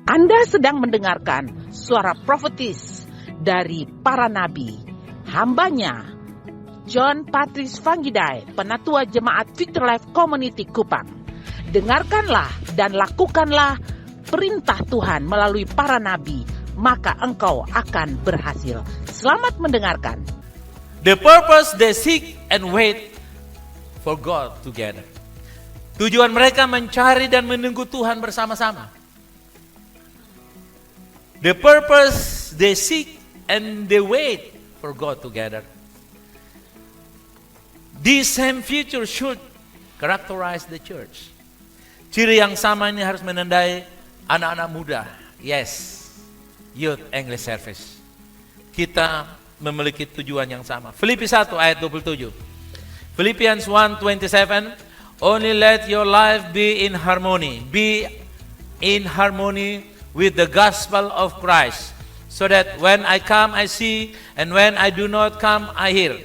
Anda sedang mendengarkan suara profetis dari para nabi, hambanya John Patrice Vanggidai, Penatua Jemaat Victory Life Community Kupang. Dengarkanlah dan lakukanlah perintah Tuhan melalui para nabi, maka engkau akan berhasil. Selamat mendengarkan. The purpose they seek and wait for God together. Tujuan mereka mencari dan menunggu Tuhan bersama-sama. The purpose they seek and they wait for God together. This same future should characterize the church. Ciri yang sama ini harus menandai anak-anak muda. Yes, youth English service. Kita memiliki tujuan yang sama. Filipi 1 ayat 27. Philippians 1:27. Only let your life be in harmony. Be in harmony with the gospel of Christ, so that when I come I see, and when I do not come I hear,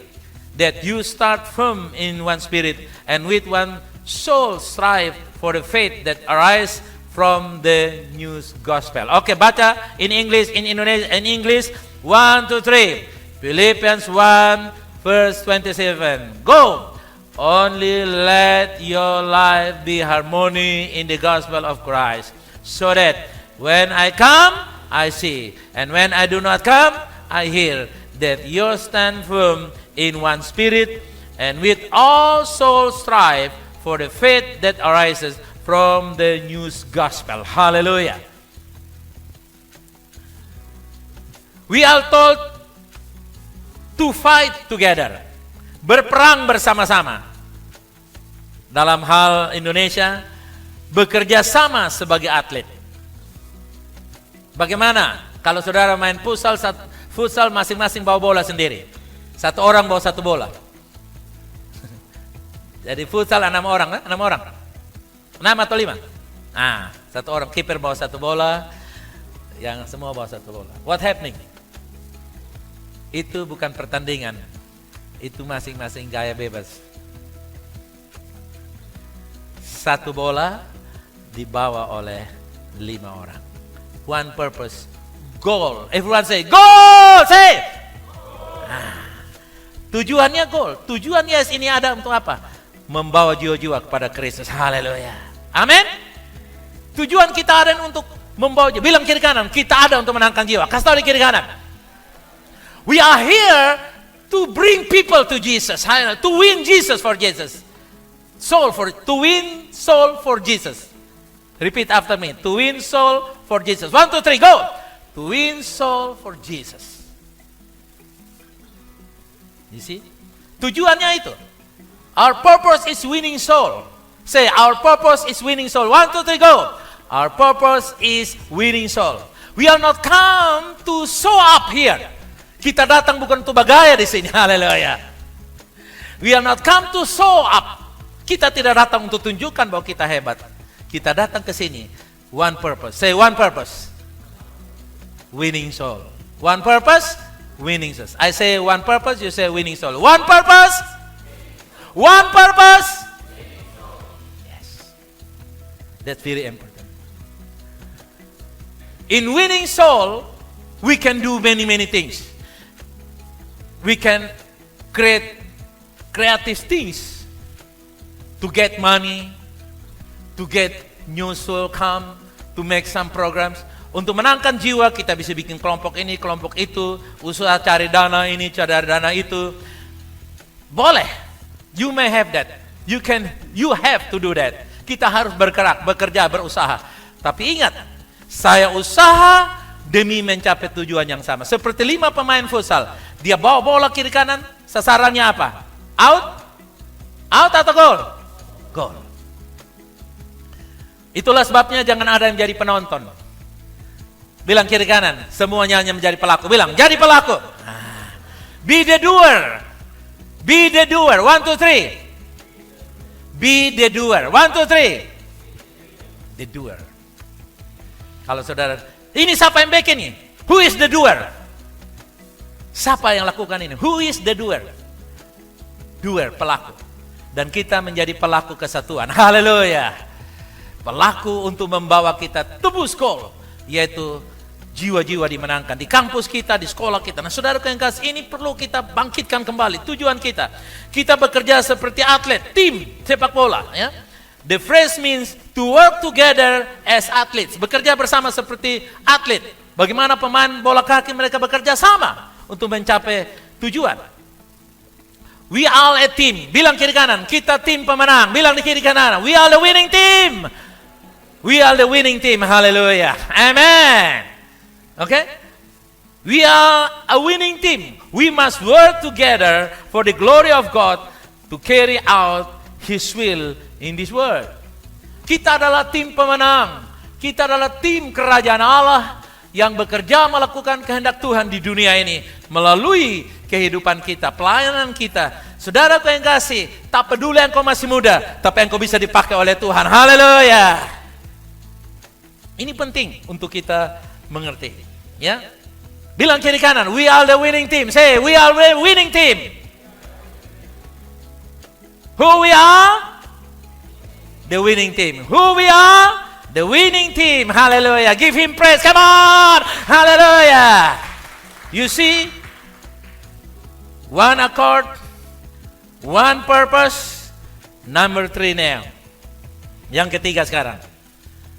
that you start firm in one spirit, and with one soul strive for the faith that arises from the new gospel. Okay, baca in English, in Indonesia, in English. 1, 2, 3. Philippians 1 verse 27. Go! Only let your life be harmony in the gospel of Christ, so that when I come, I see, and when I do not come, I hear, that you stand firm in one spirit, and with all souls strive for the faith that arises from the new gospel. Hallelujah. We are told to fight together, berperang bersama-sama. Dalam hal Indonesia, bekerja sama sebagai atlet. Bagaimana kalau saudara main futsal masing-masing bawa bola sendiri? Satu orang bawa satu bola. Jadi futsal 6 orang, 6 orang. 6 atau 5? Nah, satu orang kiper bawa satu bola, yang semua bawa satu bola. What happening? Itu bukan pertandingan. Itu masing-masing gaya bebas. Satu bola dibawa oleh 5 orang. One purpose, goal. Everyone say, goal! Say! Tujuannya goal. Tujuan yes ini ada untuk apa? Membawa jiwa-jiwa kepada Kristus. Haleluya. Amin. Tujuan kita ada untuk membawa jiwa. Bilang kiri kanan, kita ada untuk menangkan jiwa. Kasih tahu di kiri kanan. We are here to bring people to Jesus. To win Jesus for Jesus. To win soul for Jesus. Repeat after me. To win soul for Jesus. 1, 2, 3, go. To win soul for Jesus. You see? Tujuannya itu. Our purpose is winning soul. Say, our purpose is winning soul. 1, 2, 3, go. Our purpose is winning soul. We are not come to show up here. Kita datang bukan untuk bergaya di sini. Haleluya. We are not come to show up. Kita tidak datang untuk tunjukkan bahwa kita hebat. Kita datang ke sini. One purpose. Say one purpose. Winning soul. One purpose. Winning soul. I say one purpose. You say winning soul. One purpose. One purpose. Yes. That's very important. In winning soul, we can do many things. We can create creative things to get money, to get new soul come, to make some programs. Untuk menangkan jiwa, kita bisa bikin kelompok ini, kelompok itu, usaha cari dana ini, cari dana itu. Boleh. You may have that. You have to do that. Kita harus bergerak, bekerja, berusaha. Tapi ingat, saya usaha demi mencapai tujuan yang sama. Seperti 5 pemain futsal. Dia bawa bola kiri kanan, sasarannya apa? Out? Out atau goal? Goal. Itulah sebabnya jangan ada yang jadi penonton. Bilang kiri kanan, semuanya hanya menjadi pelaku. Bilang, jadi pelaku. Be the doer. Be the doer. 1, 2, 3. Be the doer. 1, 2, 3. The doer. Kalau saudara, ini siapa yang bikin ini? Who is the doer? Siapa yang lakukan ini? Who is the doer? Doer, pelaku. Dan kita menjadi pelaku kesatuan. Haleluya. Pelaku untuk membawa kita tebus gol. yaitu jiwa-jiwa dimenangkan di kampus kita, di sekolah kita. Nah, saudara yang kasih, ini perlu kita bangkitkan kembali tujuan kita. Kita bekerja seperti atlet, tim sepak bola, ya. The phrase means to work together as athletes. Bekerja bersama seperti atlet. Bagaimana pemain bola kaki mereka bekerja sama untuk mencapai tujuan. We are a team. Bilang kiri kanan, kita tim pemenang. Bilang di kiri kanan, we are the winning team. We are the winning team. Hallelujah. Amen. Okay? We are a winning team. We must work together for the glory of God to carry out His will in this world. Kita adalah tim pemenang. Kita adalah tim kerajaan Allah yang bekerja melakukan kehendak Tuhan di dunia ini melalui kehidupan kita, pelayanan kita. Saudaraku yang kasih, tak peduli engkau masih muda, tapi engkau bisa dipakai oleh Tuhan. Haleluya. Ini penting untuk kita mengerti. Ya, bilang kiri kanan, we are the winning team. Say, we are the winning team. Who we are? The winning team. Who we are? The winning team. Hallelujah. Give Him praise. Come on. Hallelujah. You see, one accord, one purpose. Number 3 now. Yang ketiga sekarang.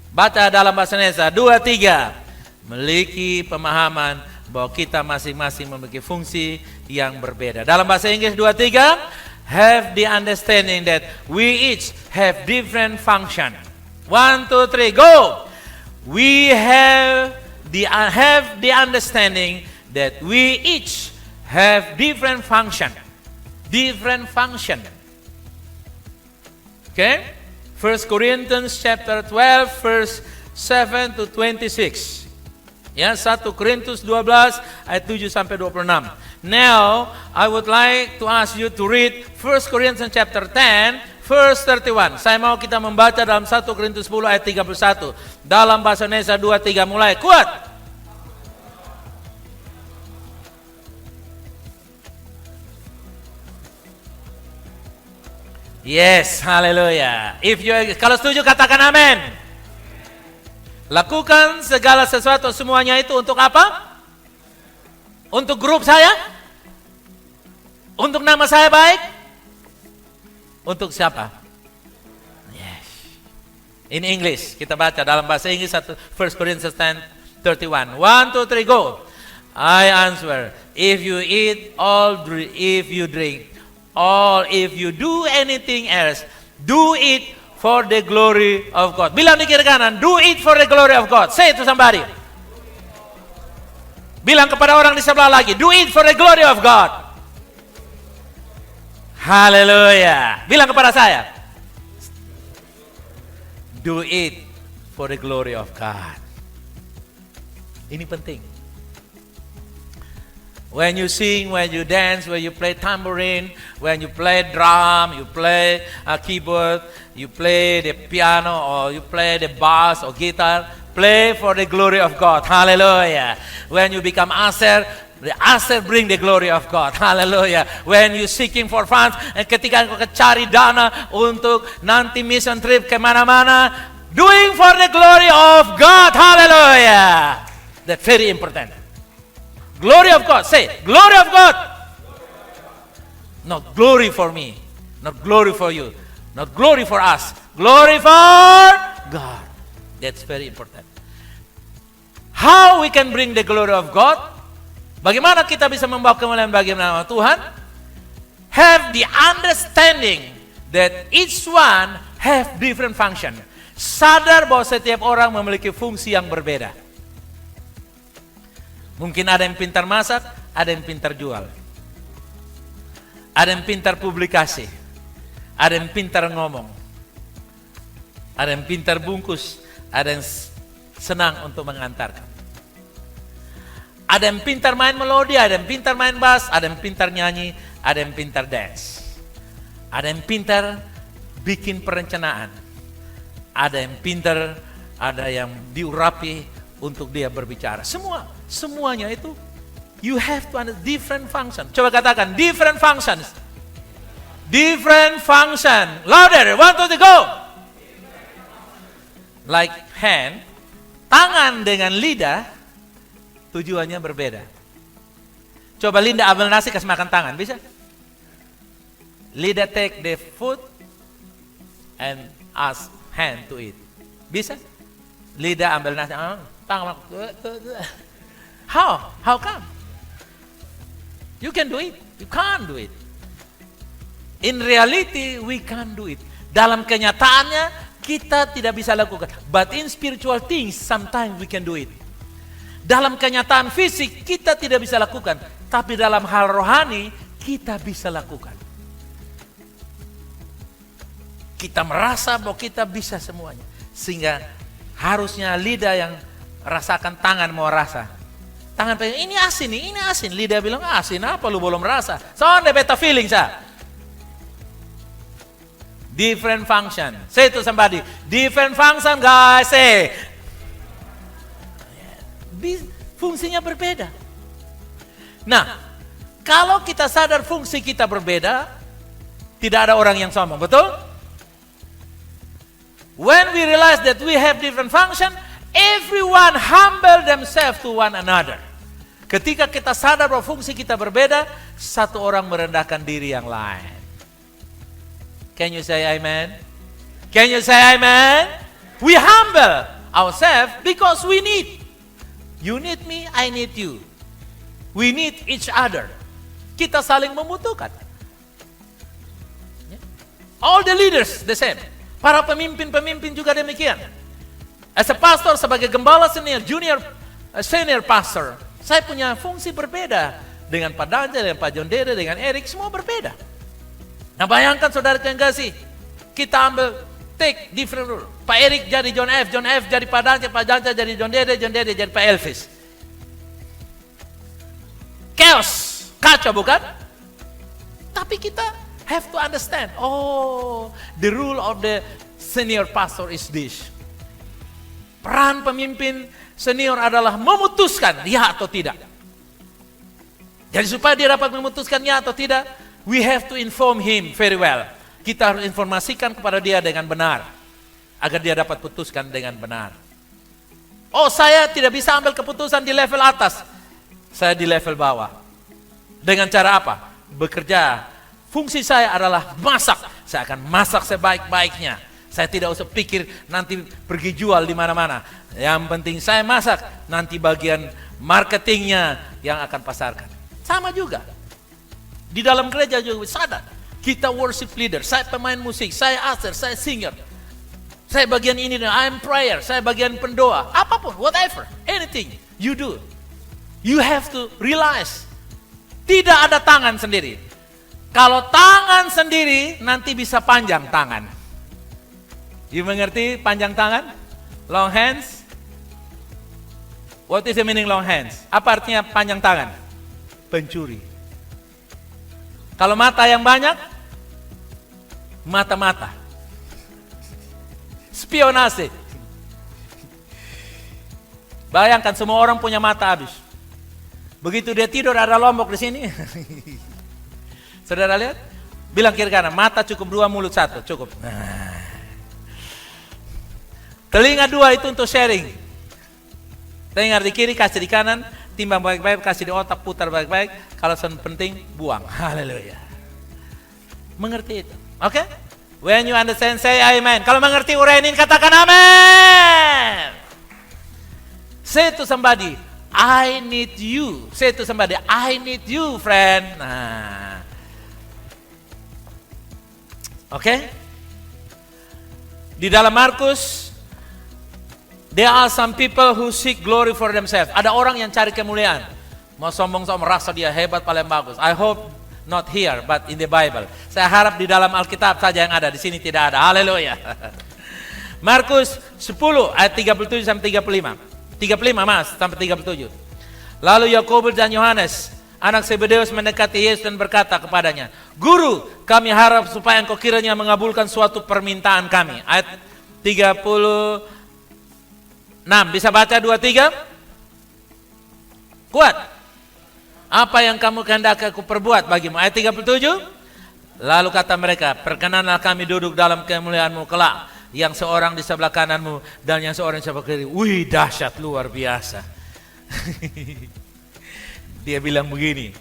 Baca dalam bahasa Indonesia. 2, 3. Memiliki pemahaman bahwa kita masing-masing memiliki fungsi yang berbeda. Dalam bahasa Inggris 2, 3, have the understanding that we each have different function. 1, 2, 3, go! We have the understanding that we each have different function. Different function. Okay? 1 Corinthians chapter 12 verse 7 to 26. Ya, 1 Korintus 12 ayat 7 sampai 26. Now, I would like to ask you to read 1 Corinthians chapter 10 verse 31. Saya mau kita membaca dalam 1 Korintus 10 ayat 31. Dalam bahasa Indonesia 2, 3 mulai. Kuat. Yes, haleluya. Kalau setuju katakan amin. Lakukan segala sesuatu semuanya itu untuk apa? Untuk grup saya? Untuk nama saya baik? Untuk siapa? Yes. In English, kita baca dalam bahasa Inggris 1 Corinthians 10:31. 1, 2, 3, go. I answer, if you eat all, if you drink all, if you do anything else, do it for the glory of God. Bilang di kiri kanan, do it for the glory of God. Say it to somebody. Bilang kepada orang di sebelah lagi, do it for the glory of God. Haleluya. Bilang kepada saya, do it for the glory of God. Ini penting. When you sing, when you dance, when you play tambourine, when you play drum, you play a keyboard, you play the piano, or you play the bass or guitar, play for the glory of God. Hallelujah. When you become usher, the usher bring the glory of God. Hallelujah. When you seeking for funds, ketika engkau cari dana untuk nanti mission trip kemana-mana, doing for the glory of God. Hallelujah. That's very important. Glory of God. Say, glory of God. Not glory for me. Not glory for you. Not glory for us. Glory for God. That's very important. How we can bring the glory of God? Bagaimana kita bisa membawa kemuliaan bagi nama Tuhan? Have the understanding that each one have different function. Sadar bahwa setiap orang memiliki fungsi yang berbeda. Mungkin ada yang pintar masak, ada yang pintar jual. Ada yang pintar publikasi. Ada yang pintar ngomong. Ada yang pintar bungkus. Ada yang senang untuk mengantarkan. Ada yang pintar main melodi, ada yang pintar main bass, ada yang pintar nyanyi, ada yang pintar dance. Ada yang pintar bikin perencanaan. Ada yang pintar, ada yang diurapi untuk dia berbicara. Semuanya itu you have to understand different function. Coba katakan different functions. Different function. Louder. 1, 2, 3, go. Like hand, tangan dengan lidah tujuannya berbeda. Coba Linda ambil nasi kasih makan tangan, bisa? Lidah take the food and ask hand to eat. Bisa? Lidah ambil nasi, tangan. How come? You can do it. You can't do it. In reality, we can't do it. Dalam kenyataannya, kita tidak bisa lakukan. But in spiritual things, sometimes we can do it. Dalam kenyataan fisik, kita tidak bisa lakukan. Tapi dalam hal rohani, kita bisa lakukan. Kita merasa bahwa kita bisa semuanya. Sehingga harusnya lidah yang rasakan, tangan mau rasa. Tangan pengen, ini asin nih, ini asin. Lidah bilang, asin apa lu belum rasa? Soalnya beta feeling sa. Different function. Say to somebody, different function guys. Say. Fungsinya berbeda. Nah, kalau kita sadar fungsi kita berbeda, tidak ada orang yang sombong, betul? When we realize that we have different function, everyone humble themselves to one another. Ketika kita sadar bahwa fungsi kita berbeda, satu orang merendahkan diri yang lain. Can you say amen? Can you say amen? We humble ourselves because we need. You need me, I need you. We need each other. Kita saling membutuhkan. All the leaders the same. Para pemimpin-pemimpin juga demikian. As a pastor, sebagai gembala senior, junior, senior pastor, saya punya fungsi berbeda dengan Pak Danja, dengan Pak John Dede, dengan Eric, semua berbeda. Nah bayangkan saudara yang kasih, kita ambil take different role. Pak Eric jadi John F jadi Pak Danja jadi John Dede jadi Pak Elvis. Chaos, kacau bukan? Tapi kita have to understand, the rule of the senior pastor is this. Peran pemimpin senior adalah memutuskan ya atau tidak. Jadi supaya dia dapat memutuskan ya atau tidak, we have to inform him very well. Kita harus informasikan kepada dia dengan benar, agar dia dapat putuskan dengan benar. Oh, saya tidak bisa ambil keputusan di level atas, saya di level bawah. Dengan cara apa? Bekerja. Fungsi saya adalah masak. Saya akan masak sebaik-baiknya. Saya tidak usah pikir nanti pergi jual di mana-mana. Yang penting saya masak. Nanti bagian marketingnya yang akan pasarkan. Sama juga. Di dalam gereja juga sadar. Kita worship leader. Saya pemain musik. Saya usher. Saya singer. Saya bagian ini. I'm prayer. Saya bagian pendoa. Apapun. Whatever. Anything you do. You have to realize. Tidak ada tangan sendiri. Kalau tangan sendiri, nanti bisa panjang tangan. You mengerti panjang tangan? Long hands? What is the meaning long hands? Apa artinya panjang tangan? Pencuri. Kalau mata yang banyak? Mata-mata. Spionase. Bayangkan semua orang punya mata habis. Begitu dia tidur ada lombok di sini. Saudara lihat? Bilang kiri kanan, mata cukup 2, mulut 1, cukup. Telinga 2 itu untuk sharing. Telinga di kiri, kasih di kanan, timbang baik-baik, kasih di otak, putar baik-baik. Kalau penting, buang. Haleluya. Mengerti itu? Oke? Okay? When you understand, say amen. Kalau mengerti uraiin, katakan amen. Say to somebody, I need you. Say to somebody, I need you, friend. Nah. Oke? Di dalam Markus, there are some people who seek glory for themselves. Ada orang yang cari kemuliaan. Mau sombong-sombong, merasa dia hebat, paling bagus. I hope not here, but in the Bible. Saya harap di dalam Alkitab saja yang ada. Di sini tidak ada. Haleluya. Markus 10 ayat 37 sampai 35. 35 mas, sampai 37. Lalu Yakobus dan Yohanes, anak Zebedeus mendekati Yesus dan berkata kepadanya, Guru, kami harap supaya engkau kiranya mengabulkan suatu permintaan kami. Ayat 36, bisa baca 23? Kuat. Apa yang kamu kehendaki aku perbuat bagimu? Ayat 37. Lalu kata mereka, perkenanlah kami duduk dalam kemuliaan-Mu kelak. Yang seorang di sebelah kananmu dan yang seorang di sebelah kiri. Wih, dahsyat, luar biasa. Dia bilang begini.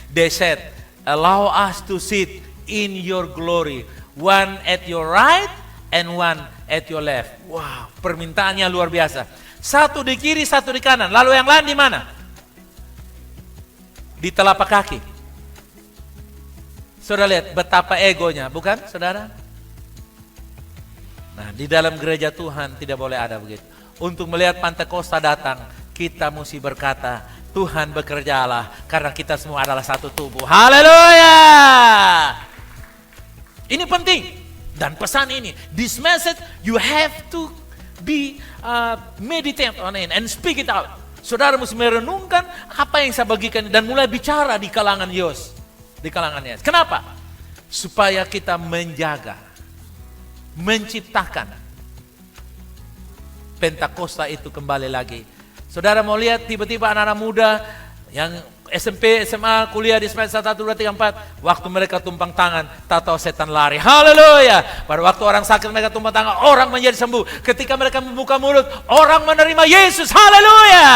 They said, allow us to sit in your glory. One at your right and one at your left. Wow, permintaannya luar biasa. Satu di kiri, satu di kanan. Lalu yang lain di mana? Di telapak kaki. Saudara lihat betapa egonya, bukan saudara? Nah, di dalam gereja Tuhan tidak boleh ada begitu. Untuk melihat Pentakosta datang, kita mesti berkata, Tuhan bekerjalah, karena kita semua adalah satu tubuh. Haleluya! Ini penting. Dan pesan ini, this message you have to be meditate on it and speak it out. Saudara mesti merenungkan apa yang saya bagikan dan mulai bicara di kalangan Yos. Di kalangan Yos. Kenapa? Supaya kita menjaga, menciptakan Pentakosta itu kembali lagi. Saudara mau lihat tiba-tiba anak-anak muda yang SMP, SMA, kuliah di semester 1, 2, 3, 4. Waktu mereka tumpang tangan, tak tahu setan lari. Haleluya. Pada waktu orang sakit mereka tumpang tangan, orang menjadi sembuh. Ketika mereka membuka mulut, orang menerima Yesus. Haleluya.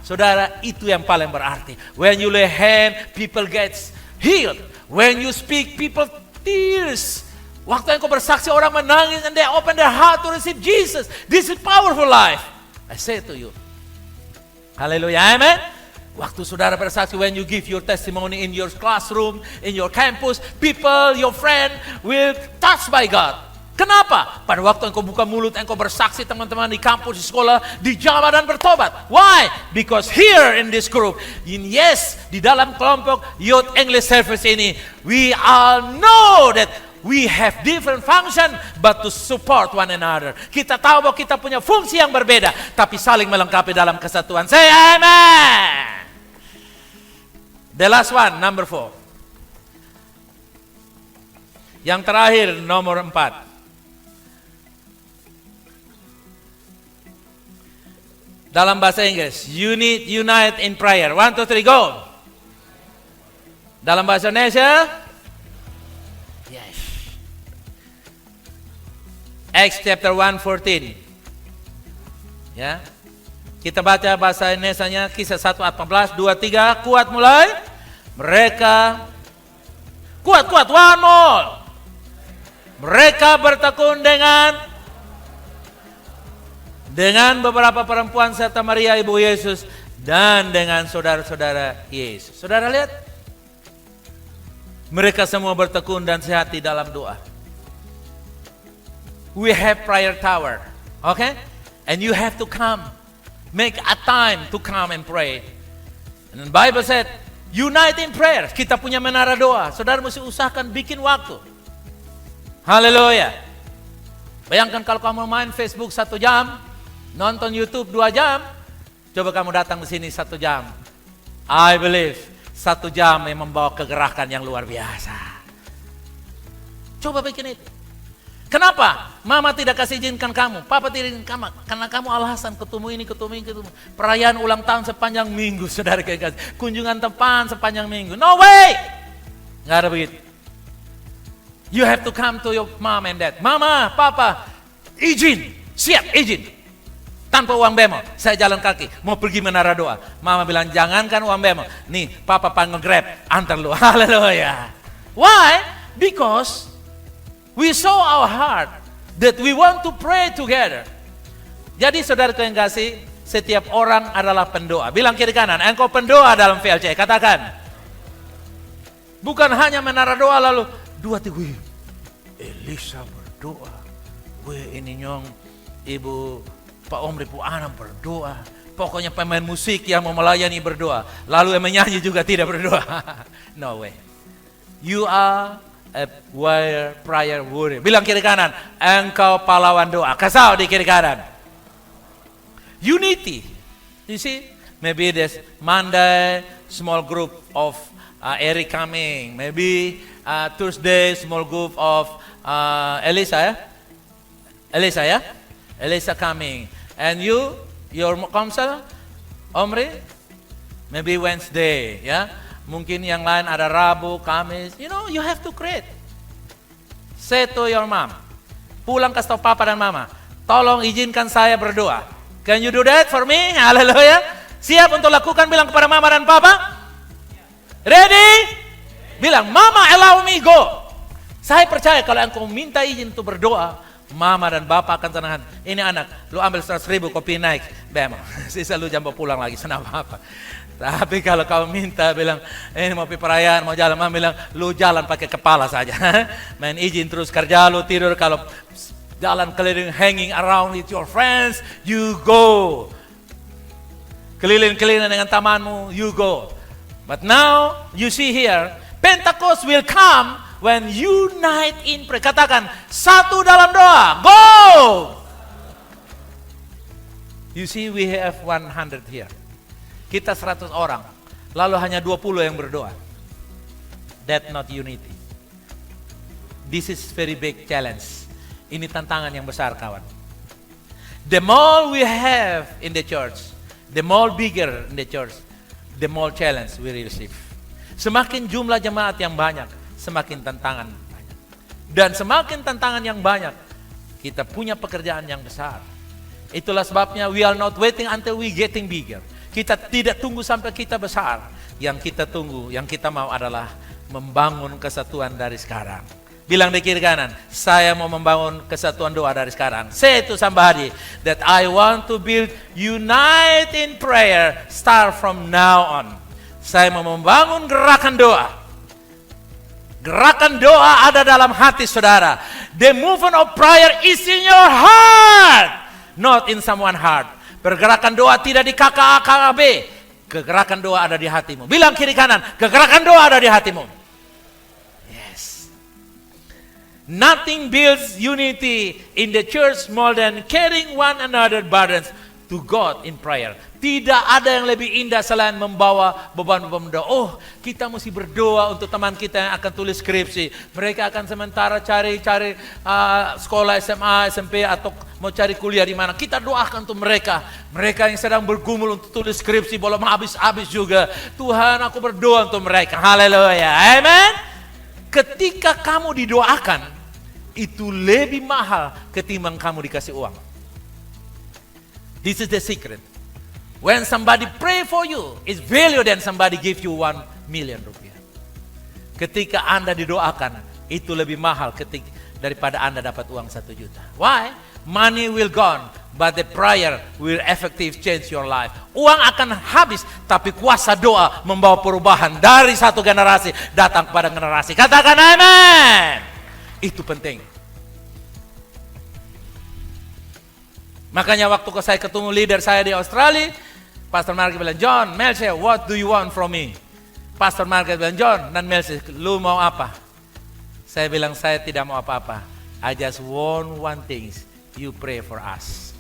Saudara, itu yang paling berarti. When you lay hand, people gets healed. When you speak, people tears. Waktu yang kau bersaksi, orang menangis and they open their heart to receive Jesus. This is powerful life. I say to you. Haleluya, amen. Waktu saudara bersaksi, when you give your testimony in your classroom, in your campus, people, your friend will touched by God. Kenapa? Pada waktu engkau buka mulut, engkau bersaksi teman-teman di kampus, di sekolah, dijamah dan bertobat. Why? Because here in this group, di dalam kelompok Youth English Service ini, we all know that we have different function, but to support one another. Kita tahu bahwa kita punya fungsi yang berbeda, tapi saling melengkapi dalam kesatuan. Say amen. The last one, number 4. Yang terakhir, nomor 4. Dalam bahasa Inggris, unite in prayer. 1, 2, 3, go. Dalam bahasa Indonesia, yes. Acts chapter 1:14. Ya. Kita baca bahasa Indonesianya, Kisah 1:14, 2, 3, kuat mulai. Mereka kuat, one more. Mereka bertekun dengan beberapa perempuan serta Maria ibu Yesus dan dengan saudara-saudara Yesus. Saudara lihat? Mereka semua bertekun dan sehat di dalam doa. We have prayer tower, okay? And you have to come, make a time to come and pray. And the Bible said, unite in prayer. Kita punya menara doa. Saudara mesti usahakan bikin waktu. Haleluya. Bayangkan kalau kamu main Facebook 1 jam, nonton YouTube 2 jam, coba kamu datang ke sini 1 jam. I believe 1 jam yang membawa kegerakan yang luar biasa. Coba bikin itu. Kenapa? Mama tidak kasih izinkan kamu, papa tidak izinkan kamu, karena kamu alasan ketemu ini. Perayaan ulang tahun sepanjang minggu, saudara kasih. Kunjungan teman sepanjang minggu. No way! Nggak ada begitu. You have to come to your mom and dad. Mama, papa, izin, siap, izin. Tanpa uang bemo, saya jalan kaki, mau pergi menara doa. Mama bilang, jangankan uang bemo. Nih, papa panggil Grab, antar lu. Haleluya. Why? Because we show our heart that we want to pray together. Jadi saudaraku yang kasih, setiap orang adalah pendoa. Bilang kiri kanan, engkau pendoa dalam VLC. Katakan. Bukan hanya menara doa lalu, 2, 3, wih, Elisa berdoa. Wih, ini nyong, ibu Pak Omri Pu Anam berdoa. Pokoknya pemain musik yang mau melayani berdoa. Lalu yang menyanyi juga tidak berdoa. No way. You are a prayer warrior. Bilang kiri kanan, engkau pahlawan doa. Kasau di kiri kanan. Unity. You see, maybe there's Monday small group of Eric coming. Maybe Thursday small group of Elisa ya. Elisa coming. And you, your counsel, Omri, maybe Wednesday, ya. Mungkin yang lain ada Rabu, Kamis. You know, you have to create. Say to your mom, pulang kasih tahu papa dan mama, tolong izinkan saya berdoa. Can you do that for me? Haleluya. Siap untuk lakukan? Bilang kepada mama dan papa. Ready? Bilang, mama allow me go. Saya percaya kalau engkau minta izin untuk berdoa, mama dan bapak akan tenang. Ini anak, lu ambil 100.000 kopi naik, bem. Sisa lu jangan pulang lagi, senang apa. Tapi kalau kau minta bilang, ini mau perayaan, mau jalan, mama bilang, lu jalan pakai kepala saja. Main izin terus kerja, lu tidur, kalau jalan keliling, hanging around with your friends, you go. Keliling-keliling dengan tamanmu, you go. But now, you see here, Pentecost will come when unite in prayer. Katakan, satu dalam doa, go! You see, we have 100 here. Kita 100 orang, lalu hanya 20 yang berdoa. That's not unity. This is very big challenge. Ini tantangan yang besar, kawan. The more we have in the church, the more bigger in the church, the more challenge we receive. Semakin jumlah jemaat yang banyak, semakin tantangan banyak. Dan semakin tantangan yang banyak, kita punya pekerjaan yang besar. Itulah sebabnya we are not waiting until we getting bigger. Kita tidak tunggu sampai kita besar. Yang kita tunggu, yang kita mau adalah membangun kesatuan dari sekarang. Bilang di kiri kanan, saya mau membangun kesatuan doa dari sekarang. Say to somebody that I want to build unite in prayer start from now on. Saya mau membangun gerakan doa. Gerakan doa ada dalam hati saudara. The movement of prayer is in your heart, not in someone's heart. Pergerakan doa tidak di KKB. Kegerakan doa ada di hatimu. Bilang kiri kanan, kegerakan doa ada di hatimu. Yes. Nothing builds unity in the church more than carrying one another burdens to God in prayer. Tidak ada yang lebih indah selain membawa beban-beban doa. Oh, kita mesti berdoa untuk teman kita yang akan tulis skripsi. Mereka akan sementara cari sekolah SMA, SMP atau mau cari kuliah di mana. Kita doakan untuk mereka. Mereka yang sedang bergumul untuk tulis skripsi belum habis-habis juga. Tuhan, aku berdoa untuk mereka. Haleluya. Amen. Ketika kamu didoakan, itu lebih mahal ketimbang kamu dikasih uang. This is the secret. When somebody pray for you, it's value than somebody give you 1 million rupiah. Ketika Anda didoakan, itu lebih mahal daripada Anda dapat uang 1 juta. Why? Money will gone, but the prayer will effective change your life. Uang akan habis, tapi kuasa doa membawa perubahan dari satu generasi datang kepada generasi. Katakan amen. Itu penting. Makanya waktu saya ketemu leader saya di Australia, Pastor Mark bilang, John, Melce, what do you want from me? Pastor Mark bilang, John dan Melce, lu mau apa? Saya bilang, saya tidak mau apa-apa. I just want one thing, you pray for us.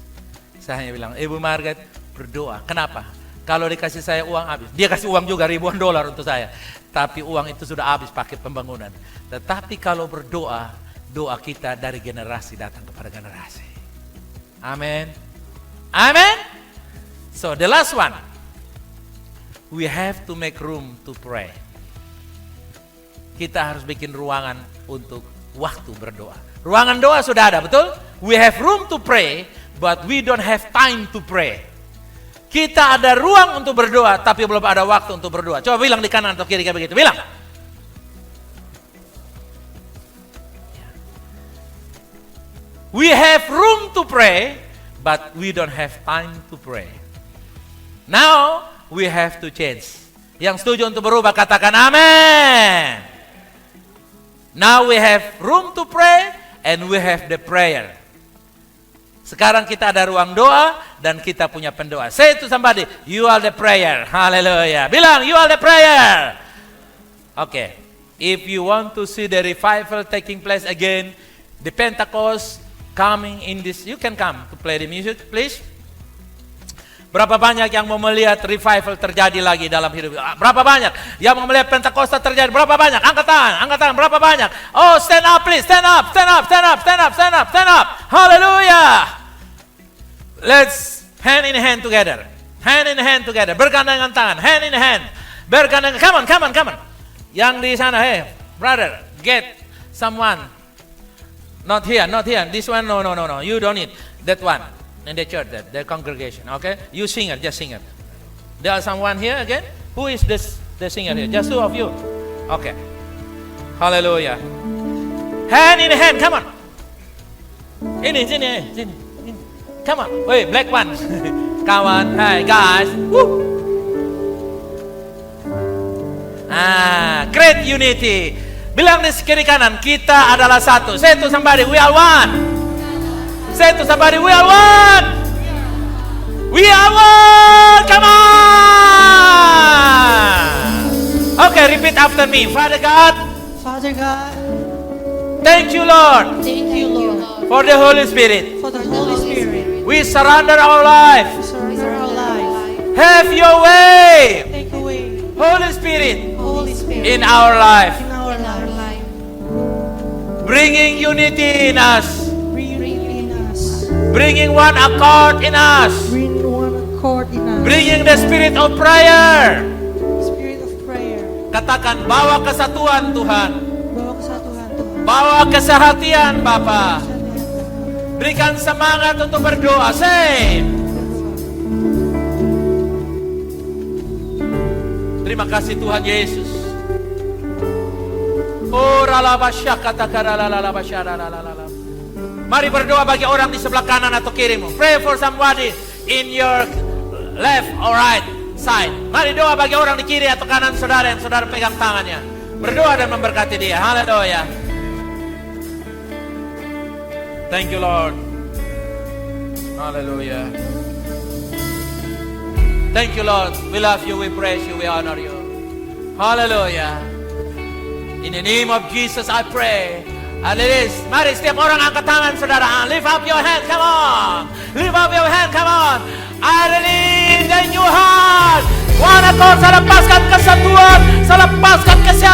Saya hanya bilang, Ibu Margaret, berdoa. Kenapa? Kalau dikasih saya uang habis. Dia kasih uang juga ribuan dolar untuk saya. Tapi uang itu sudah habis pakai pembangunan. Tetapi kalau berdoa, doa kita dari generasi datang kepada generasi. Amen. Amen. So the last one, we have to make room to pray. Kita harus bikin ruangan untuk waktu berdoa. Ruangan doa sudah ada, betul? We have room to pray, but we don't have time to pray. Kita ada ruang untuk berdoa, tapi belum ada waktu untuk berdoa. Coba bilang di kanan atau kiri kayak begitu. Bilang. We have room to pray, but we don't have time to pray. Now, we have to change. Yang setuju untuk berubah, katakan amen. Now we have room to pray, and we have the prayer. Sekarang kita ada ruang doa, dan kita punya pendoa. Say to somebody, you are the prayer. Hallelujah. Bilang, you are the prayer. Okay. If you want to see the revival taking place again, the Pentecost coming in this, you can come to play the music, please. Berapa banyak yang mau melihat revival terjadi lagi dalam hidup? Berapa banyak yang mau melihat Pentakosta terjadi? Berapa banyak? Angkat tangan, berapa banyak? Oh, stand up please, stand up. Hallelujah. Let's hand in hand together. Hand in hand together. Bergandengan tangan, hand in hand. Bergandengan, come on. Yang di sana, hey, brother, get someone Not here, not here. This one, no. You don't need that one in the church, the congregation. Okay, you singer, just singer. There are someone here again. Who is the singer here? Just two of you. Okay. Hallelujah. Hand in hand, come on. Sini. Come on. Wait, black one. Come on. Hey guys. Woo. Great unity. Bilang di kiri kanan, kita adalah satu. Say to somebody, we are one. Say to somebody, we are one. We are one. Come on. Okay, repeat after me. Father God, thank you, Lord, for the Holy Spirit. We surrender our life. Have your way, Holy Spirit, in our life. Bringing unity in us. Bringing one accord in us. Bringing the spirit of prayer. Katakan, bawa kesatuan Tuhan. Bawa kesehatian Bapa. Berikan semangat untuk berdoa. Say. Terima kasih Tuhan Yesus. Mari berdoa bagi orang di sebelah kanan atau kirimu. Pray for somebody in your left or right side. Mari doa bagi orang di kiri atau kanan saudara yang saudara pegang tangannya. Berdoa dan memberkati dia. Haleluya. Thank you Lord. Haleluya. Thank you Lord. We love you, we praise you, we honor you. Haleluya. In the name of Jesus I pray. And it is. Mari setiap orang angkat tangan saudara. Lift up your hand, come on. Lift up your hand, come on. I release the new heart. One accord, saya lepaskan kesatuan, saya lepaskan kesehatan.